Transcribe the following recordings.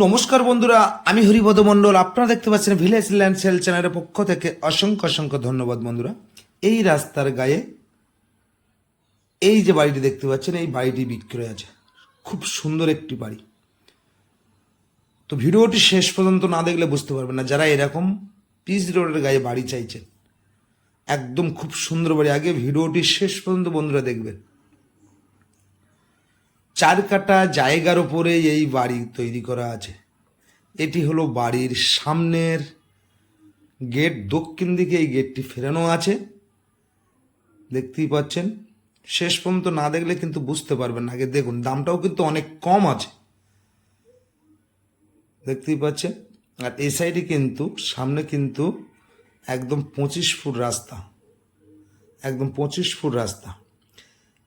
নমস্কার বন্ধুরা, আমি হরিপদ মণ্ডল। আপনারা দেখতে পাচ্ছেন ভিলেজ ল্যান্ড সেল চ্যানেলের পক্ষ থেকে অসংখ্য অসংখ্য ধন্যবাদ। বন্ধুরা, এই রাস্তার গায়ে এই যে বাড়িটি দেখতে পাচ্ছেন, এই বাড়িটি বিক্রয় আছে। খুব সুন্দর একটি বাড়ি। তো ভিডিওটি শেষ পর্যন্ত না দেখলে বুঝতে পারবেন না যারা এরকম পিচ রোডের গায়ে বাড়ি চাইছেন। একদম খুব সুন্দর বাড়ি। আগে ভিডিওটি শেষ পর্যন্ত বন্ধুরা দেখবেন। 4 কাঠা জায়গার উপরে এই বাড়ি তৈরি করা আছে। এটি হলো বাড়ির সামনের গেট। দক্ষিণ দিকে এই গেটটি ফেরানো আছে, দেখতেই পাচ্ছেন। শেষ পর্যন্ত না দেখলে কিন্তু বুঝতে পারবেন না। আগে দেখুন, দামটাও কিন্তু অনেক কম আছে, দেখতেই পাচ্ছেন। আর এই সাইডে কিন্তু সামনে কিন্তু একদম 25 ফুট রাস্তা, একদম 25 ফুট রাস্তা।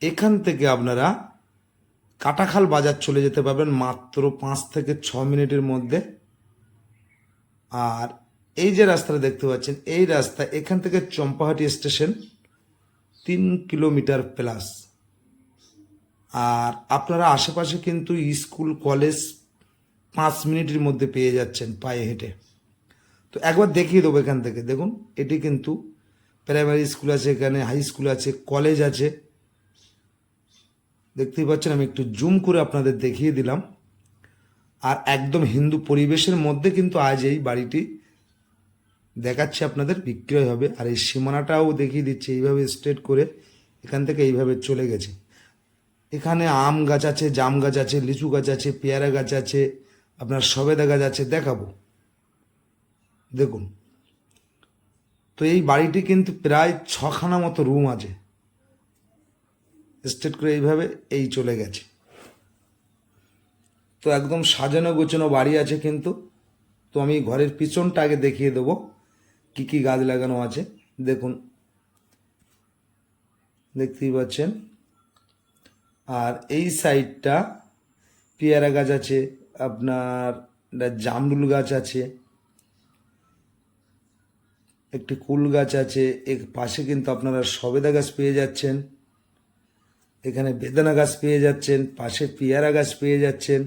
এখান থেকে আপনারা কাটাখাল বাজার চলে যেতে পারবেন মাত্র 5 থেকে 6 মিনিটের মধ্যে। আর এই যে রাস্তাটা দেখতে পাচ্ছেন, এই রাস্তা এখান থেকে চম্পাহাটি স্টেশন 3 কিলোমিটার প্লাস। আর আপনারা আশেপাশে কিন্তু স্কুল কলেজ 5 মিনিটের মধ্যে পেয়ে যাচ্ছেন পায়ে হেঁটে। তো একবার দেখিয়ে দেবো। এখান থেকে দেখুন, এটি কিন্তু প্রাইমারি স্কুল আছে, এখানে হাই স্কুল আছে, কলেজ আছে, দেখতেই পাচ্ছেন। আমি একটু জুম করে আপনাদের দেখিয়ে দিলাম। আর একদম হিন্দু পরিবেশের মধ্যে কিন্তু আজ এই বাড়িটি দেখাচ্ছে আপনাদের, বিক্রয় হবে। আর এই সীমানাটাও দেখিয়ে দিচ্ছে, এইভাবে স্ট্রেট করে এখান থেকে এইভাবে চলে গেছে। এখানে আম গাছ আছে, জাম গাছ আছে, লিচু গাছ আছে, পেয়ারা গাছ আছে, আপনার সবেদা গাছ আছে, দেখাবো। দেখুন, তো এই বাড়িটি কিন্তু প্রায় 6খানা মতো রুম আছে। স্ট্রেট করে এইভাবে এই চলে গেছে। তো একদম সাজানো গোছানো বাড়ি আছে কিন্তু। তো আমি ঘরের পিছনটা আগে দেখিয়ে দেবো কি কি গাছ লাগানো আছে। দেখুন, দেখতেই পাচ্ছেন। আর এই সাইডটা পেয়ারা গাছ আছে, আপনার জামরুল গাছ আছে, একটি কুল গাছ আছে। এর পাশে কিন্তু আপনারা সবেদা গাছ পেয়ে যাচ্ছেন, এখানে বেদানা গাছ পেয়ে যাচ্ছেন, পাশে পেয়ারা গাছ পেয়ে যাচ্ছেন।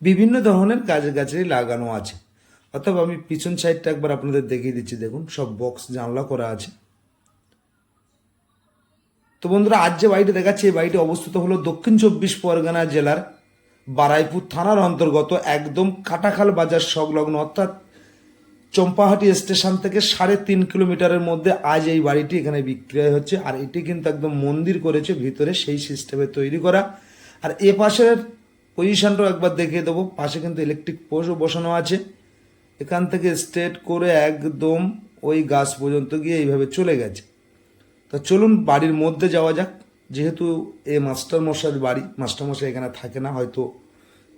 বিভিন্ন ধরনের গাছগাছালি লাগানো আছে। অথবা আমি পিছন সাইডটা একবার আপনাদের দেখিয়ে দিচ্ছি। দেখুন, সব বক্স জানলা করা আছে। তো বন্ধুরা, আজ যে বাড়িটি দেখাচ্ছি, এই বাড়িটি অবস্থিত হলো দক্ষিণ 24 পরগনা জেলার বারাইপুর থানার অন্তর্গত, একদম কাটাখাল বাজার সংলগ্ন, অর্থাৎ চম্পাহাটি স্টেশন থেকে 3.5 কিলোমিটারের মধ্যে আজ এই বাড়িটি এখানে বিক্রয় হচ্ছে। আর এটি কিন্তু একদম মন্দির করেছে ভিতরে, সেই সিস্টেমে তৈরি করা। আর এ পাশের পজিশনটাও একবার দেখিয়ে দেবো। পাশে কিন্তু ইলেকট্রিক পোস্টও বসানো আছে। এখান থেকে স্ট্রেট করে একদম ওই গাছ পর্যন্ত গিয়ে এইভাবে চলে গেছে। তো চলুন বাড়ির মধ্যে যাওয়া যাক। যেহেতু এই মাস্টারমশাইয়ের বাড়ি, মাস্টারমশাই এখানে থাকে না হয়তো।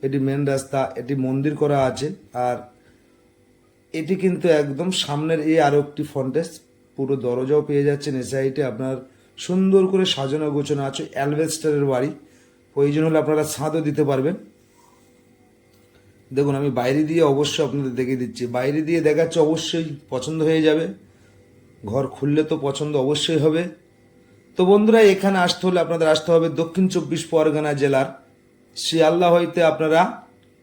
এটি মেন রাস্তা, এটি মন্দির করা আছে। আর এটি কিন্তু একদম সামনের এই আরও একটি ফ্রন্টেজ, পুরো দরজাও পেয়ে যাচ্ছেন। এ সাইডে আপনার সুন্দর করে সাজানো গোছানো আছে। অ্যালভেস্টারের বাড়ি, প্রয়োজন হলে আপনারা ছাদও দিতে পারবেন। দেখুন, আমি বাইরে দিয়ে অবশ্যই আপনাদের দেখিয়ে দিচ্ছি। বাইরে দিয়ে দেখাচ্ছে, অবশ্যই পছন্দ হয়ে যাবে। ঘর খুললে তো পছন্দ অবশ্যই হবে। তো বন্ধুরা, এখানে আসতে হলে আপনাদের আসতে হবে দক্ষিণ 24 পরগনা জেলার শিয়ালদা হইতে আপনারা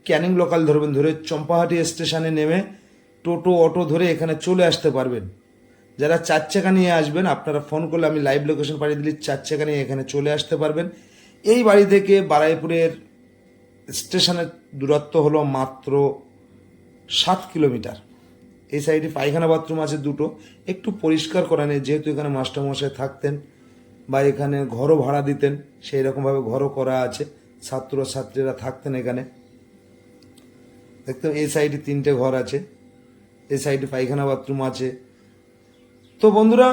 ক্যানিং লোকাল ধরবেন। ধরে চম্পাহাটি স্টেশনে নেমে টোটো অটো ধরে এখানে চলে আসতে পারবেন। যারা 4 চাকা নিয়ে আসবেন, আপনারা ফোন করলে আমি লাইভ লোকেশন পাঠিয়ে দিলে 4 চাকা নিয়ে এখানে চলে আসতে পারবেন। এই বাড়ি থেকে বারাইপুরের স্টেশনের দূরত্ব হলো মাত্র 7 কিলোমিটার। এই সাইডে পায়খানা বাথরুম আছে দুটো, একটু পরিষ্কার করা নেই। যেহেতু এখানে মাস্টারমশাই থাকতেন বা এখানে ঘরও ভাড়া দিতেন, সেই রকমভাবে ঘরও করা আছে। ছাত্রছাত্রীরা থাকতেন এখানে। দেখতে এই সাইডে 3টে ঘর আছে, এই সাইডে পায়খানা বাথরুম আছে। তো বন্ধুরা,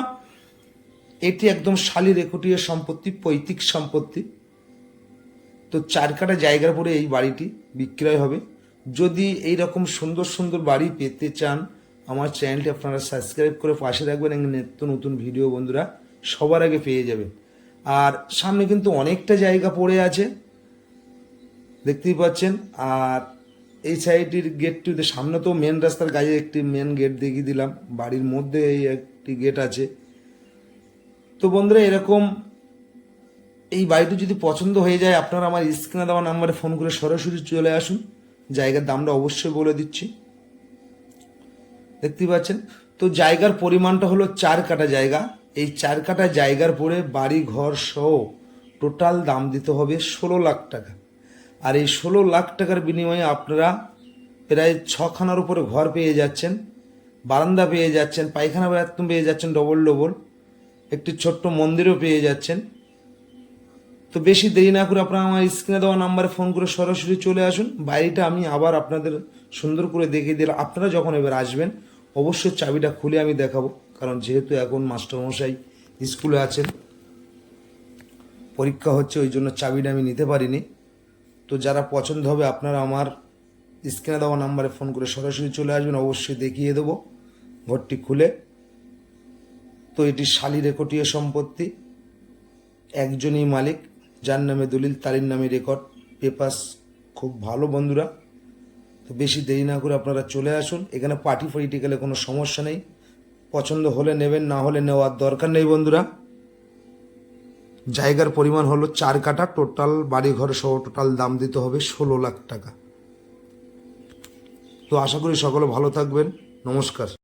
এটি একদম শালি রেকর্ডীয় সম্পত্তি, পৈতৃক সম্পত্তি। তো 4 কাঠা জায়গার পরে এই বাড়িটি বিক্রয় হবে। যদি এই রকম সুন্দর সুন্দর বাড়ি পেতে চান, আমার চ্যানেলটি আপনারা সাবস্ক্রাইব করে পাশে রাখবেন। এবং নিত্য নতুন ভিডিও বন্ধুরা সবার আগে পেয়ে যাবেন। আর সামনে কিন্তু অনেকটা জায়গা পড়ে আছে, দেখতেই পাচ্ছেন। আর এই সাইডের গেটটিতে সামনে তো মেন রাস্তার গায়ে একটি মেন গেট দেখিয়ে দিলাম। বাড়ির মধ্যে এই একটি গেট আছে। তো বন্ধুরা, এরকম এই বাড়িটি যদি পছন্দ হয়ে যায়, আপনারা আমার স্ক্রিনে দেওয়া নাম্বারে ফোন করে সরাসরি চলে আসুন। জায়গার দামটা অবশ্যই বলে দিচ্ছি। দেখতে পাচ্ছেন তো জায়গার পরিমাণটা হলো 4 কাঠা জায়গা। এই 4 কাঠা জায়গার পরে বাড়ি ঘর সহ টোটাল দাম দিতে হবে 16 লাখ টাকা। আর এই 16 লাখ টাকার বিনিময়ে আপনারা প্রায় 6খানার উপরে ঘর পেয়ে যাচ্ছেন, বারান্দা পেয়ে যাচ্ছেন, পায়খানা বাথরুম পেয়ে যাচ্ছেন ডবল ডবল, একটি ছোট্ট মন্দিরও পেয়ে যাচ্ছেন। তো বেশি দেরি না করে আপনারা আমার স্ক্রিনে দেওয়া নাম্বারে ফোন করে সরাসরি চলে আসুন। বাড়িটা আমি আবার আপনাদের সুন্দর করে দেখিয়ে দিলাম। আপনারা যখন এবার আসবেন অবশ্যই চাবিটা খুলে আমি দেখাবো, কারণ যেহেতু এখন মাস্টারমশাই স্কুলে আছেন, পরীক্ষা হচ্ছে, ওই জন্য চাবিটা আমি নিতে পারিনি। তো যারা পছন্দ হবে আপনারা আমার স্ক্রিনে দেওয়া নাম্বারে ফোন করে সরাসরি চলে আসবেন, অবশ্যই দেখিয়ে দেবো ঘরটি খুলে। তো এটি শালি রেকর্ডীয় সম্পত্তি, একজনই মালিক, যার নামে দলিল তারির নামে রেকর্ড পেপারস খুব ভালো বন্ধুরা। তো বেশি দেরি না করে আপনারা চলে আসুন। এখানে পার্টি ফার্টি গেলে কোনো সমস্যা নেই, পছন্দ হলে নেবেন, না হলে নেওয়ার দরকার নেই বন্ধুরা। জায়গার পরিমাণ হলো 4 কাঠা, টোটাল বাড়িঘর সহ টোটাল দাম দিতে হবে 16 লাখ টাকা। তো আশা করি সকলে ভালো থাকবেন, নমস্কার।